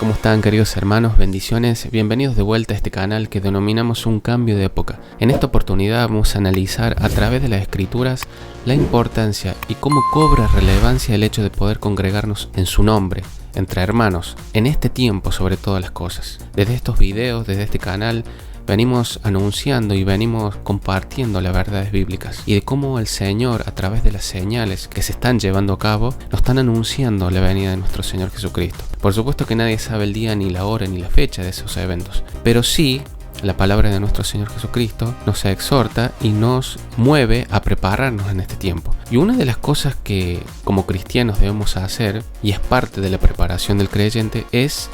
¿Cómo están, queridos hermanos? Bendiciones. Bienvenidos de vuelta a este canal que denominamos un cambio de época. En esta oportunidad vamos a analizar a través de las escrituras la importancia y cómo cobra relevancia el hecho de poder congregarnos en su nombre, entre hermanos, en este tiempo sobre todas las cosas. Desde estos videos, desde este canal, venimos anunciando y venimos compartiendo las verdades bíblicas y de cómo el Señor, a través de las señales que se están llevando a cabo, nos están anunciando la venida de nuestro Señor Jesucristo. Por supuesto que nadie sabe el día, ni la hora, ni la fecha de esos eventos, pero sí, la palabra de nuestro Señor Jesucristo nos exhorta y nos mueve a prepararnos en este tiempo. Y una de las cosas que como cristianos debemos hacer, y es parte de la preparación del creyente, es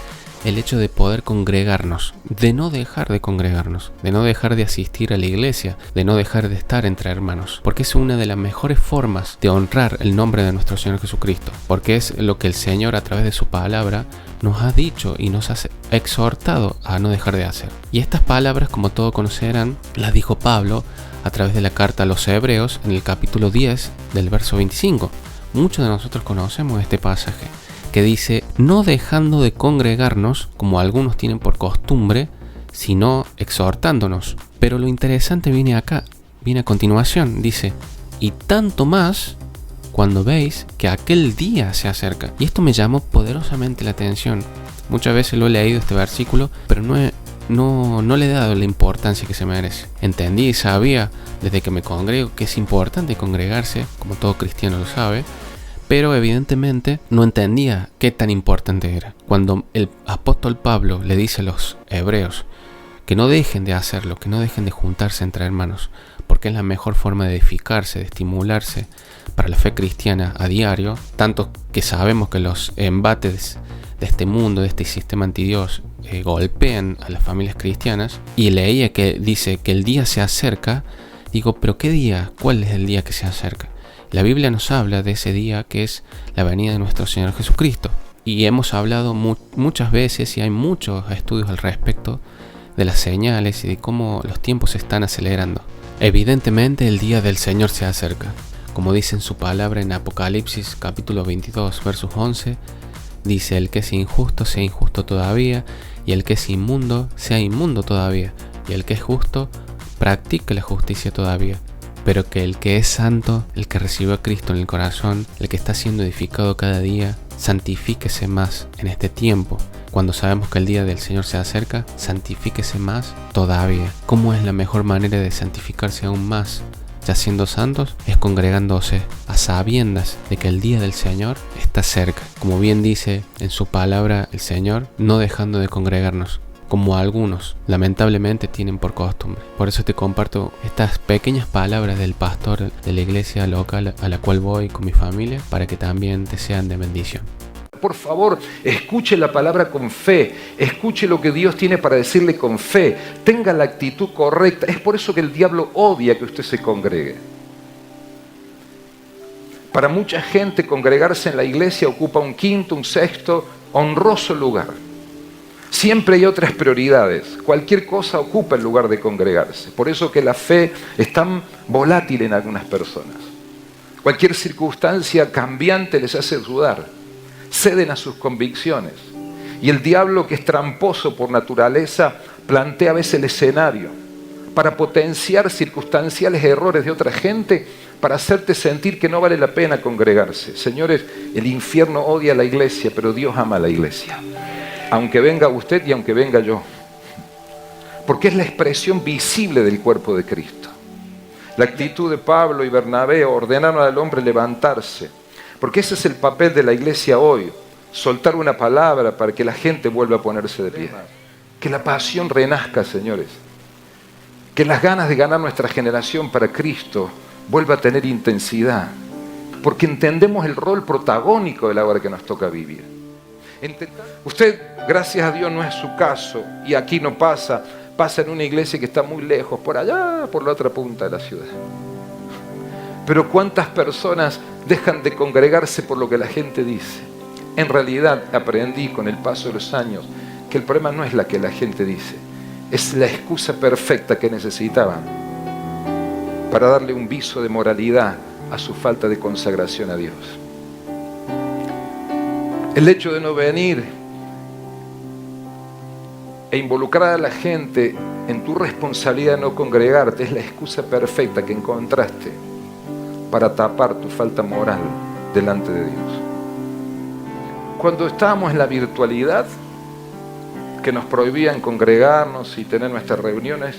el hecho de poder congregarnos, de no dejar de congregarnos, de no dejar de asistir a la iglesia, de no dejar de estar entre hermanos, porque es una de las mejores formas de honrar el nombre de nuestro Señor Jesucristo, porque es lo que el Señor a través de su palabra nos ha dicho y nos ha exhortado a no dejar de hacer. Y estas palabras, como todos conocerán, las dijo Pablo a través de la carta a los Hebreos en el capítulo 10 del verso 25. Muchos de nosotros conocemos este pasaje, que dice: no dejando de congregarnos, como algunos tienen por costumbre, sino exhortándonos. Pero lo interesante viene acá, viene a continuación, dice: y tanto más cuando veis que aquel día se acerca. Y esto me llamó poderosamente la atención. Muchas veces lo he leído este versículo, pero no le he dado la importancia que se merece. Entendí y sabía desde que me congrego que es importante congregarse, como todo cristiano lo sabe, pero evidentemente no entendía qué tan importante era. Cuando el apóstol Pablo le dice a los hebreos que no dejen de hacerlo, que no dejen de juntarse entre hermanos, porque es la mejor forma de edificarse, de estimularse para la fe cristiana a diario, tanto que sabemos que los embates de este mundo, de este sistema antidios, golpean a las familias cristianas, y leía que dice que el día se acerca. Digo, ¿pero qué día? ¿Cuál es el día que se acerca? La Biblia nos habla de ese día que es la venida de nuestro Señor Jesucristo. Y hemos hablado muchas veces y hay muchos estudios al respecto de las señales y de cómo los tiempos se están acelerando. Evidentemente el día del Señor se acerca. Como dice en su palabra en Apocalipsis capítulo 22 versos 11, dice: el que es injusto sea injusto todavía, y el que es inmundo sea inmundo todavía, y el que es justo practique la justicia todavía. Pero que el que es santo, el que recibió a Cristo en el corazón, el que está siendo edificado cada día, santifíquese más en este tiempo. Cuando sabemos que el día del Señor se acerca, santifíquese más todavía. ¿Cómo es la mejor manera de santificarse aún más, ya siendo santos? Es congregándose a sabiendas de que el día del Señor está cerca. Como bien dice en su palabra el Señor, no dejando de congregarnos, como algunos lamentablemente tienen por costumbre. Por eso te comparto estas pequeñas palabras del pastor de la iglesia local a la cual voy con mi familia, para que también te sean de bendición. Por favor, escuche la palabra con fe, escuche lo que Dios tiene para decirle con fe, tenga la actitud correcta. Es por eso que el diablo odia que usted se congregue. Para mucha gente, congregarse en la iglesia ocupa un quinto, un sexto, honroso lugar. Siempre hay otras prioridades. Cualquier cosa ocupa el lugar de congregarse. Por eso que la fe es tan volátil en algunas personas. Cualquier circunstancia cambiante les hace dudar. Ceden a sus convicciones. Y el diablo, que es tramposo por naturaleza, plantea a veces el escenario para potenciar circunstanciales errores de otra gente, para hacerte sentir que no vale la pena congregarse. Señores, el infierno odia a la iglesia, pero Dios ama a la iglesia. Aunque venga usted y aunque venga yo. Porque es la expresión visible del cuerpo de Cristo. La actitud de Pablo y Bernabé ordenaron al hombre levantarse. Porque ese es el papel de la iglesia hoy. Soltar una palabra para que la gente vuelva a ponerse de pie. Que la pasión renazca, señores. Que las ganas de ganar nuestra generación para Cristo vuelva a tener intensidad. Porque entendemos el rol protagónico de la hora que nos toca vivir. Usted, gracias a Dios, no es su caso, y aquí no pasa en una iglesia que está muy lejos, por allá, por la otra punta de la ciudad. Pero ¿cuántas personas dejan de congregarse por lo que la gente dice? En realidad aprendí con el paso de los años que el problema no es la que la gente dice, es la excusa perfecta que necesitaban para darle un viso de moralidad a su falta de consagración a Dios. El hecho de no venir e involucrar a la gente en tu responsabilidad de no congregarte es la excusa perfecta que encontraste para tapar tu falta moral delante de Dios. Cuando estábamos en la virtualidad, que nos prohibían congregarnos y tener nuestras reuniones,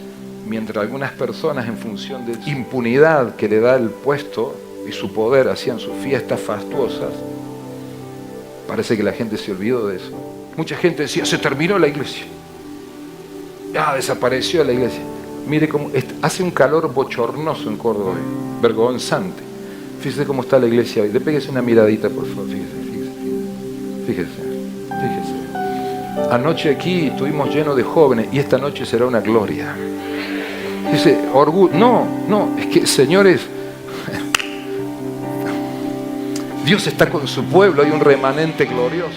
mientras algunas personas, en función de impunidad que le da el puesto y su poder, hacían sus fiestas fastuosas, parece que la gente se olvidó de eso. Mucha gente decía, se terminó la iglesia. Ya desapareció la iglesia. Mire cómo hace un calor bochornoso en Córdoba, vergonzante. Fíjese cómo está la iglesia hoy. Despéguese una miradita, por favor. Fíjese. Anoche aquí estuvimos llenos de jóvenes y esta noche será una gloria. Dice, orgullo. No, es que, señores, Dios está con su pueblo, hay un remanente glorioso.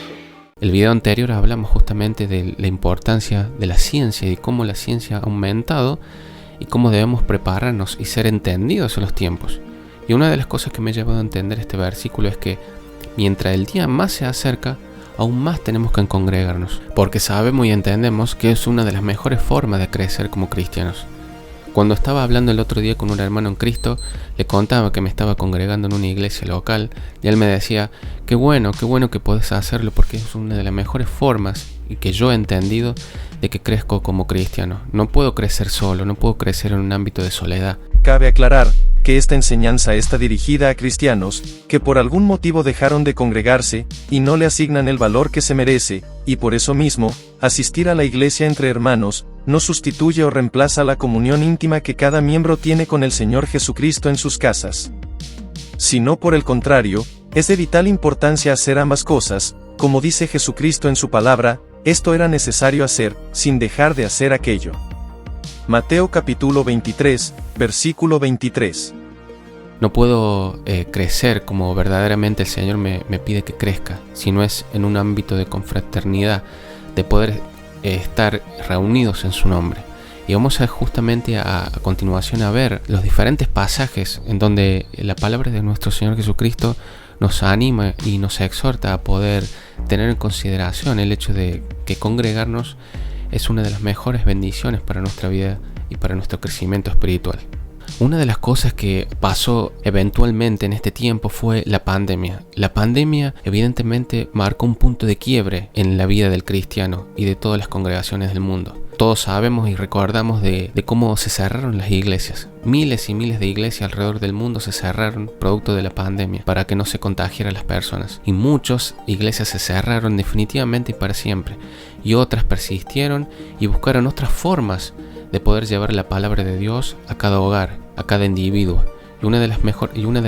El video anterior hablamos justamente de la importancia de la ciencia y cómo la ciencia ha aumentado y cómo debemos prepararnos y ser entendidos en los tiempos. Y una de las cosas que me ha llevado a entender este versículo es que mientras el día más se acerca, aún más tenemos que congregarnos, porque sabemos y entendemos que es una de las mejores formas de crecer como cristianos. Cuando estaba hablando el otro día con un hermano en Cristo, le contaba que me estaba congregando en una iglesia local y él me decía, qué bueno que puedes hacerlo porque es una de las mejores formas y que yo he entendido de que crezco como cristiano. No puedo crecer solo, no puedo crecer en un ámbito de soledad. Cabe aclarar que esta enseñanza está dirigida a cristianos que por algún motivo dejaron de congregarse y no le asignan el valor que se merece, y por eso mismo, asistir a la iglesia entre hermanos no sustituye o reemplaza la comunión íntima que cada miembro tiene con el Señor Jesucristo en sus casas. Sino por el contrario, es de vital importancia hacer ambas cosas, como dice Jesucristo en su palabra, esto era necesario hacer, sin dejar de hacer aquello. Mateo capítulo 23, versículo 23. No puedo crecer como verdaderamente el Señor me pide que crezca, si no es en un ámbito de confraternidad, de poder estar reunidos en su nombre. Y vamos a justamente a continuación a ver los diferentes pasajes en donde la palabra de nuestro Señor Jesucristo nos anima y nos exhorta a poder tener en consideración el hecho de que congregarnos es una de las mejores bendiciones para nuestra vida y para nuestro crecimiento espiritual. Una de las cosas que pasó eventualmente en este tiempo fue la pandemia. La pandemia evidentemente marcó un punto de quiebre en la vida del cristiano y de todas las congregaciones del mundo. Todos sabemos y recordamos de cómo se cerraron las iglesias. Miles y miles de iglesias alrededor del mundo se cerraron producto de la pandemia para que no se contagiaran las personas. Y muchas iglesias se cerraron definitivamente y para siempre. Y otras persistieron y buscaron otras formas de poder llevar la palabra de Dios a cada hogar, a cada individuo. Y una de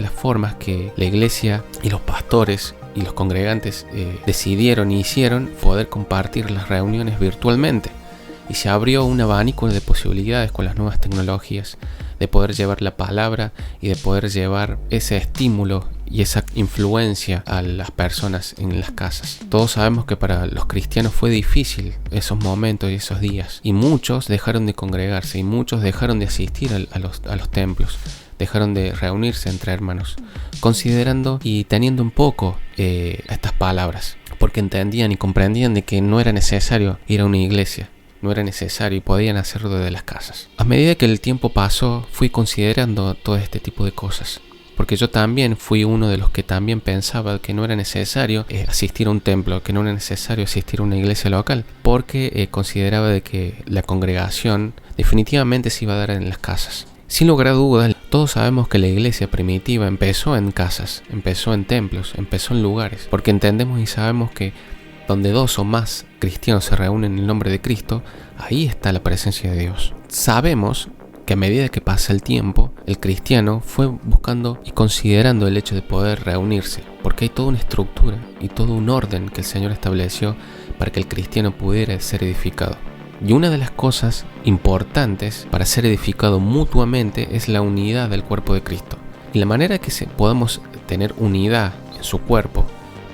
las formas que la iglesia y los pastores y los congregantes decidieron y hicieron poder compartir las reuniones virtualmente. Y se abrió un abanico de posibilidades con las nuevas tecnologías de poder llevar la palabra y de poder llevar ese estímulo y esa influencia a las personas en las casas. Todos sabemos que para los cristianos fue difícil esos momentos y esos días. Y muchos dejaron de congregarse y muchos dejaron de asistir a los templos. Dejaron de reunirse entre hermanos, considerando y teniendo un poco estas palabras. Porque entendían y comprendían de que no era necesario ir a una iglesia. No era necesario y podían hacerlo desde las casas. A medida que el tiempo pasó, fui considerando todo este tipo de cosas. Porque yo también fui uno de los que también pensaba que no era necesario asistir a un templo, que no era necesario asistir a una iglesia local. Porque consideraba de que la congregación definitivamente se iba a dar en las casas. Sin lugar a dudas, todos sabemos que la iglesia primitiva empezó en casas, empezó en templos, empezó en lugares. Porque entendemos y sabemos que donde dos o más cristianos se reúnen en el nombre de Cristo, ahí está la presencia de Dios. Sabemos que a medida que pasa el tiempo, el cristiano fue buscando y considerando el hecho de poder reunirse, porque hay toda una estructura y todo un orden que el Señor estableció para que el cristiano pudiera ser edificado. Y una de las cosas importantes para ser edificado mutuamente es la unidad del cuerpo de Cristo. Y la manera que podamos tener unidad en su cuerpo,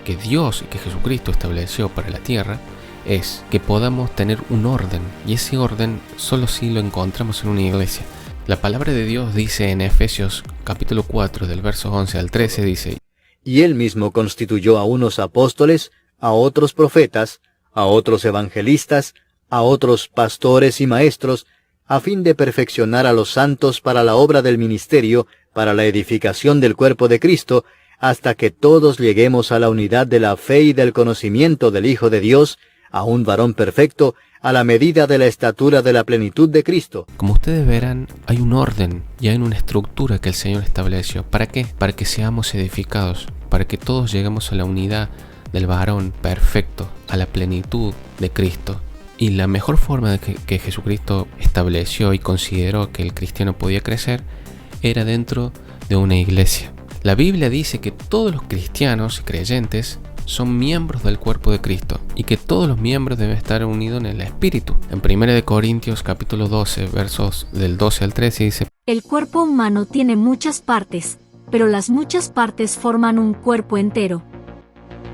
que Dios y que Jesucristo estableció para la tierra, es que podamos tener un orden, y ese orden solo si lo encontramos en una iglesia. La palabra de Dios dice en Efesios capítulo 4 del verso 11 al 13, dice: Y él mismo constituyó a unos apóstoles, a otros profetas, a otros evangelistas, a otros pastores y maestros, a fin de perfeccionar a los santos para la obra del ministerio, para la edificación del cuerpo de Cristo, hasta que todos lleguemos a la unidad de la fe y del conocimiento del Hijo de Dios, a un varón perfecto, a la medida de la estatura de la plenitud de Cristo. Como ustedes verán, hay un orden y hay una estructura que el Señor estableció. ¿Para qué? Para que seamos edificados, para que todos lleguemos a la unidad del varón perfecto, a la plenitud de Cristo. Y la mejor forma de que Jesucristo estableció y consideró que el cristiano podía crecer era dentro de una iglesia. La Biblia dice que todos los cristianos y creyentes son miembros del cuerpo de Cristo y que todos los miembros deben estar unidos en el Espíritu. En 1 Corintios capítulo 12, versos del 12 al 13 dice: El cuerpo humano tiene muchas partes, pero las muchas partes forman un cuerpo entero.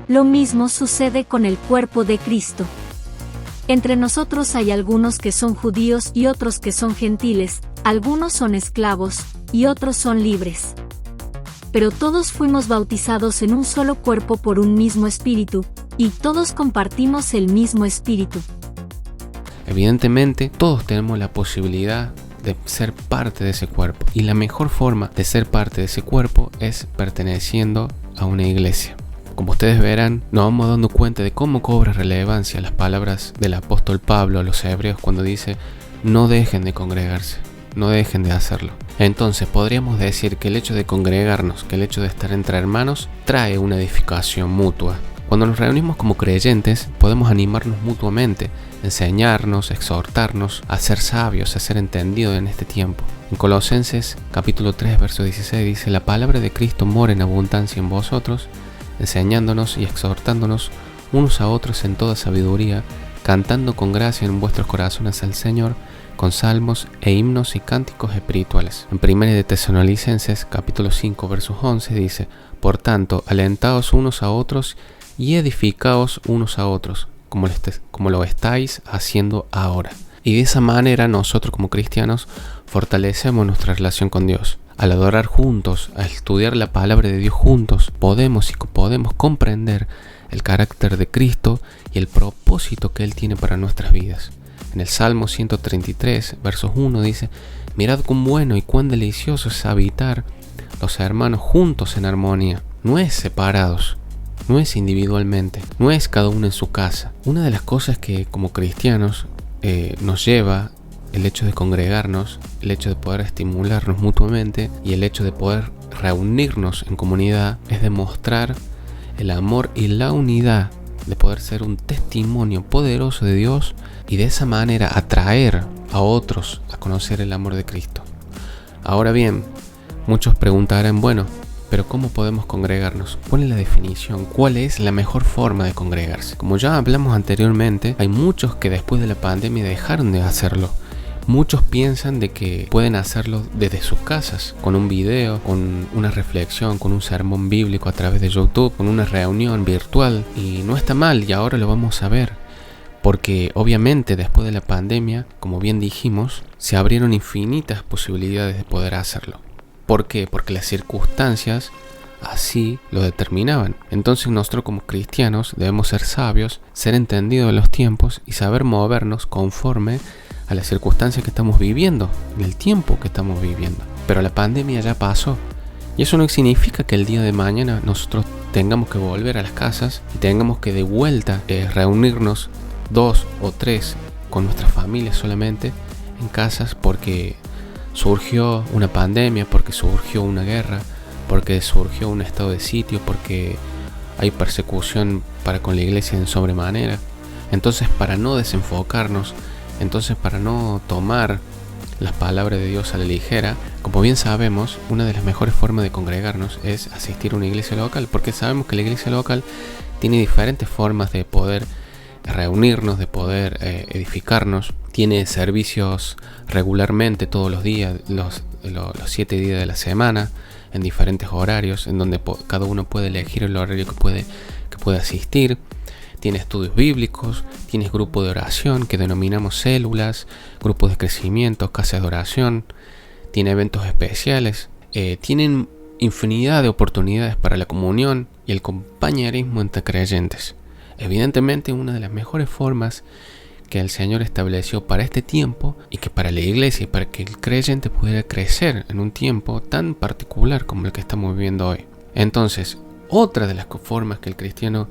Lo mismo sucede con el cuerpo de Cristo. Entre nosotros hay algunos que son judíos y otros que son gentiles, algunos son esclavos y otros son libres. Pero todos fuimos bautizados en un solo cuerpo por un mismo espíritu, y todos compartimos el mismo espíritu. Evidentemente, todos tenemos la posibilidad de ser parte de ese cuerpo, y la mejor forma de ser parte de ese cuerpo es perteneciendo a una iglesia. Como ustedes verán, nos vamos dando cuenta de cómo cobra relevancia las palabras del apóstol Pablo a los hebreos cuando dice: no dejen de congregarse, no dejen de hacerlo. Entonces podríamos decir que el hecho de congregarnos, que el hecho de estar entre hermanos, trae una edificación mutua. Cuando nos reunimos como creyentes, podemos animarnos mutuamente, enseñarnos, exhortarnos a ser sabios, a ser entendidos en este tiempo. En Colosenses capítulo 3, verso 16 dice: la palabra de Cristo mora en abundancia en vosotros, enseñándonos y exhortándonos unos a otros en toda sabiduría, cantando con gracia en vuestros corazones al Señor, con salmos e himnos y cánticos espirituales. En 1 Tesalonicenses capítulo 5 versos 11 dice: por tanto, alentaos unos a otros y edificaos unos a otros, como lo estáis haciendo ahora. Y de esa manera nosotros como cristianos fortalecemos nuestra relación con Dios. Al adorar juntos, al estudiar la palabra de Dios juntos, podemos comprender el carácter de Cristo y el propósito que Él tiene para nuestras vidas. En el Salmo 133, versos 1 dice: mirad cuán bueno y cuán delicioso es habitar los hermanos juntos en armonía. No es separados, no es individualmente, no es cada uno en su casa. Una de las cosas que como cristianos nos lleva el hecho de congregarnos, el hecho de poder estimularnos mutuamente y el hecho de poder reunirnos en comunidad es demostrar el amor y la unidad, de poder ser un testimonio poderoso de Dios y de esa manera atraer a otros a conocer el amor de Cristo. Ahora bien, muchos preguntarán: bueno, pero ¿cómo podemos congregarnos? ¿Cuál es la definición? ¿Cuál es la mejor forma de congregarse? Como ya hablamos anteriormente, hay muchos que después de la pandemia dejaron de hacerlo. Muchos piensan de que pueden hacerlo desde sus casas, con un video, con una reflexión, con un sermón bíblico a través de YouTube, con una reunión virtual. Y no está mal, y ahora lo vamos a ver. Porque obviamente después de la pandemia, como bien dijimos, se abrieron infinitas posibilidades de poder hacerlo. ¿Por qué? Porque las circunstancias así lo determinaban. Entonces nosotros como cristianos debemos ser sabios, ser entendidos de los tiempos y saber movernos conforme a las circunstancias que estamos viviendo, en el tiempo que estamos viviendo. Pero la pandemia ya pasó. Y eso no significa que el día de mañana nosotros tengamos que volver a las casas y tengamos que de vuelta reunirnos 2 o 3 con nuestras familias solamente en casas porque surgió una pandemia, porque surgió una guerra, porque surgió un estado de sitio, porque hay persecución para con la iglesia en sobremanera. Entonces, para no desenfocarnos, para no tomar las palabras de Dios a la ligera, como bien sabemos, una de las mejores formas de congregarnos es asistir a una iglesia local, porque sabemos que la iglesia local tiene diferentes formas de poder reunirnos, de poder edificarnos. Tiene servicios regularmente todos los días, los 7 días de la semana, en diferentes horarios, en donde cada uno puede elegir el horario que puede asistir. Tiene estudios bíblicos, tienes grupo de oración que denominamos células, grupos de crecimiento, casas de oración, tiene eventos especiales, tienen infinidad de oportunidades para la comunión y el compañerismo entre creyentes. Evidentemente, una de las mejores formas que el Señor estableció para este tiempo y que para la iglesia y para que el creyente pudiera crecer en un tiempo tan particular como el que estamos viviendo hoy. Entonces, otra de las formas que el cristiano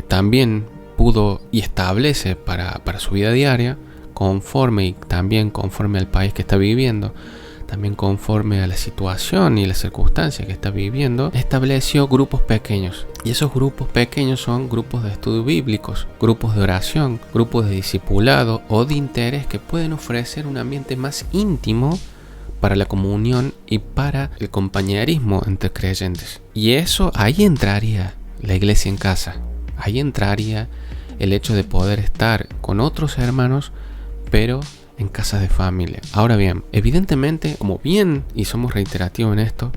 también pudo y establece para su vida diaria, conforme y también conforme al país que está viviendo, también conforme a la situación y las circunstancias que está viviendo, estableció grupos pequeños. Y esos grupos pequeños son grupos de estudio bíblicos, grupos de oración, grupos de discipulado o de interés que pueden ofrecer un ambiente más íntimo para la comunión y para el compañerismo entre creyentes. Y eso, ahí entraría la iglesia en casa. Ahí entraría el hecho de poder estar con otros hermanos, pero en casas de familia. Ahora bien, evidentemente, como bien, y somos reiterativos en esto,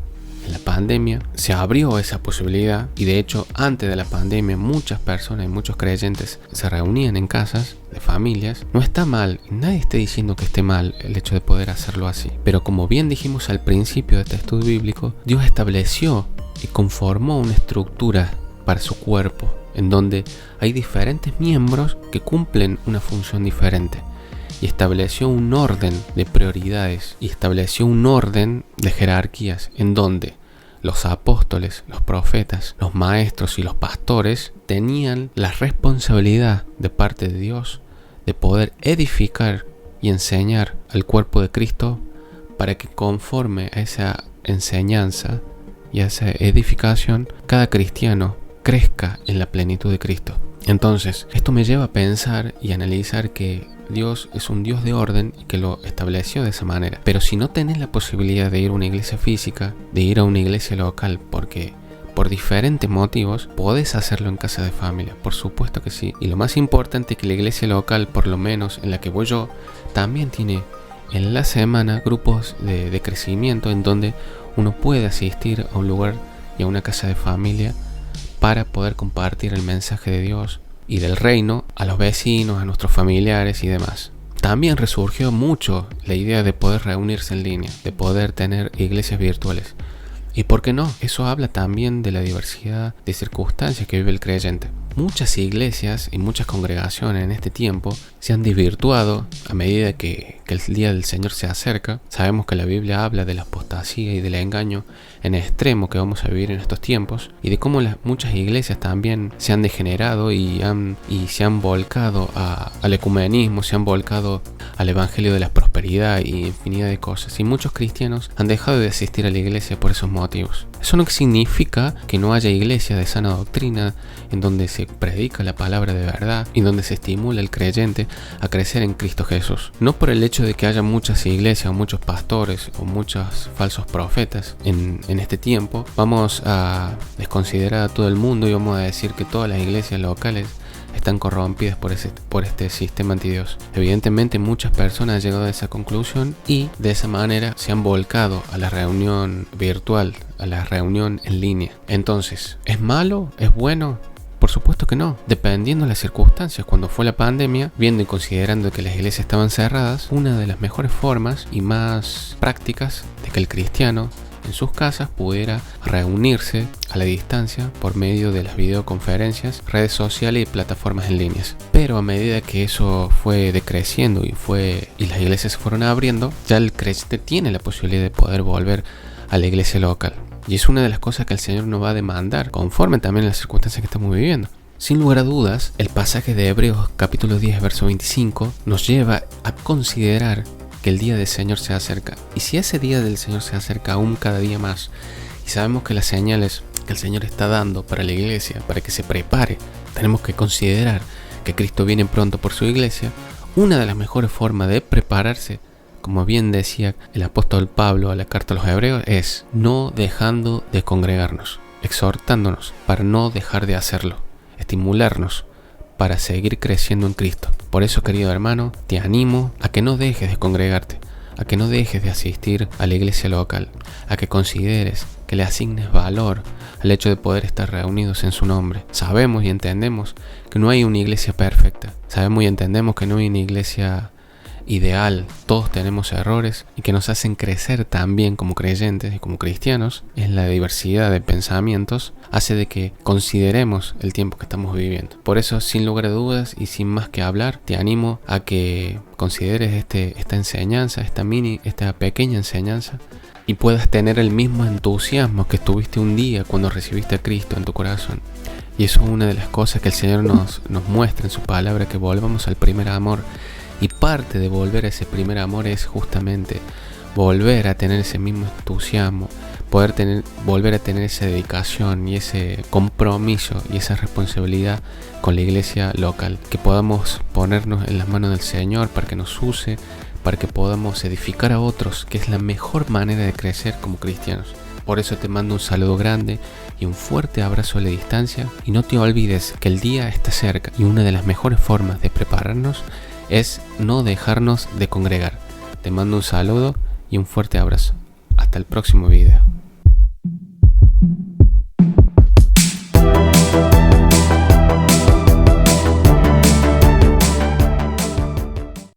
en la pandemia se abrió esa posibilidad, y de hecho antes de la pandemia muchas personas y muchos creyentes se reunían en casas de familias. No está mal, nadie está diciendo que esté mal el hecho de poder hacerlo así, pero como bien dijimos al principio de este estudio bíblico, Dios estableció y conformó una estructura para su cuerpo, en donde hay diferentes miembros que cumplen una función diferente. Y estableció un orden de prioridades y estableció un orden de jerarquías en donde los apóstoles, los profetas, los maestros y los pastores tenían la responsabilidad de parte de Dios de poder edificar y enseñar al cuerpo de Cristo para que conforme a esa enseñanza y a esa edificación cada cristiano crezca en la plenitud de Cristo. Entonces, esto me lleva a pensar y analizar que Dios es un Dios de orden y que lo estableció de esa manera. Pero si no tenés la posibilidad de ir a una iglesia física, de ir a una iglesia local, porque por diferentes motivos podés hacerlo en casa de familia, por supuesto que sí. Y lo más importante es que la iglesia local, por lo menos en la que voy yo, también tiene en la semana grupos de crecimiento en donde uno puede asistir a un lugar y a una casa de familia para poder compartir el mensaje de Dios y del reino a los vecinos, a nuestros familiares y demás. También resurgió mucho la idea de poder reunirse en línea, de poder tener iglesias virtuales. ¿Y por qué no? Eso habla también de la diversidad de circunstancias que vive el creyente. Muchas iglesias y muchas congregaciones en este tiempo se han desvirtuado a medida que el día del Señor se acerca. Sabemos que la Biblia habla de la apostasía y del engaño en extremo que vamos a vivir en estos tiempos y de cómo muchas iglesias también se han degenerado y se han volcado al ecumenismo, se han volcado al evangelio de la prosperidad y infinidad de cosas. Y muchos cristianos han dejado de asistir a la iglesia por esos motivos. Eso no significa que no haya iglesias de sana doctrina en donde se predica la palabra de verdad y donde se estimula al creyente a crecer en Cristo Jesús. No por el hecho de que haya muchas iglesias o muchos pastores o muchos falsos profetas en este tiempo, vamos a desconsiderar a todo el mundo y vamos a decir que todas las iglesias locales están corrompidas por este sistema antidios. Evidentemente muchas personas han llegado a esa conclusión y de esa manera se han volcado a la reunión virtual, a la reunión en línea. Entonces, ¿es malo? ¿Es bueno? Por supuesto que no, dependiendo de las circunstancias. Cuando fue la pandemia, viendo y considerando que las iglesias estaban cerradas, una de las mejores formas y más prácticas de que el cristiano en sus casas pudiera reunirse a la distancia por medio de las videoconferencias, redes sociales y plataformas en línea. Pero a medida que eso fue decreciendo y las iglesias se fueron abriendo, ya el creyente tiene la posibilidad de poder volver a la iglesia local. Y es una de las cosas que el Señor nos va a demandar, conforme también a las circunstancias que estamos viviendo. Sin lugar a dudas, el pasaje de Hebreos capítulo 10, verso 25, nos lleva a considerar que el día del Señor se acerca. Y si ese día del Señor se acerca aún cada día más, y sabemos que las señales que el Señor está dando para la iglesia, para que se prepare, tenemos que considerar que Cristo viene pronto por su iglesia, una de las mejores formas de prepararse, como bien decía el apóstol Pablo a la carta a los Hebreos, es no dejando de congregarnos, exhortándonos para no dejar de hacerlo, estimularnos para seguir creciendo en Cristo. Por eso, querido hermano, te animo a que no dejes de congregarte, a que no dejes de asistir a la iglesia local, a que consideres, que le asignes valor al hecho de poder estar reunidos en su nombre. Sabemos y entendemos que no hay una iglesia perfecta, sabemos y entendemos que no hay una iglesia ideal, todos tenemos errores y que nos hacen crecer también como creyentes y como cristianos, es la diversidad de pensamientos, hace de que consideremos el tiempo que estamos viviendo. Por eso, sin lugar a dudas y sin más que hablar, te animo a que consideres esta enseñanza, esta pequeña enseñanza, y puedas tener el mismo entusiasmo que tuviste un día cuando recibiste a Cristo en tu corazón. Y eso es una de las cosas que el Señor nos muestra en su palabra, que volvamos al primer amor. Y parte de volver a ese primer amor es justamente volver a tener ese mismo entusiasmo, volver a tener esa dedicación y ese compromiso y esa responsabilidad con la iglesia local. Que podamos ponernos en las manos del Señor para que nos use, para que podamos edificar a otros, que es la mejor manera de crecer como cristianos. Por eso te mando un saludo grande y un fuerte abrazo a la distancia, y no te olvides que el día está cerca y una de las mejores formas de prepararnos es no dejarnos de congregar. Te mando un saludo y un fuerte abrazo. Hasta el próximo video.